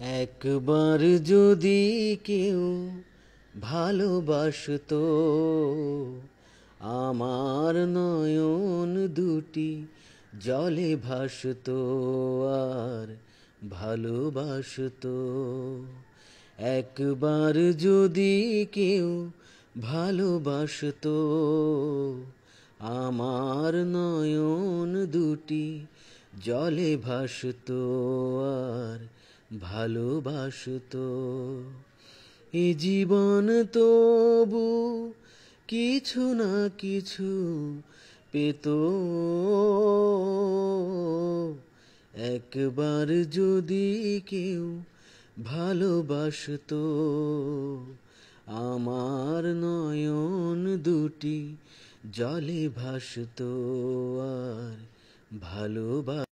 একবার যদি কেউ ভালোবাসতো, আমার নয়ন দুটি জলে ভাসতো আর ভালোবাসতো। একবার যদি কেউ ভালোবাসতো, আমার নয়ন দুটি জলে ভাসতো আর ভালোবাসতো। এ জীবন তবু কিছু না কিছু পেত, একবার যদি কেউ ভালোবাসতো, আমার নয়ন দুটি জলে ভাসতো আর ভালোবাসতো।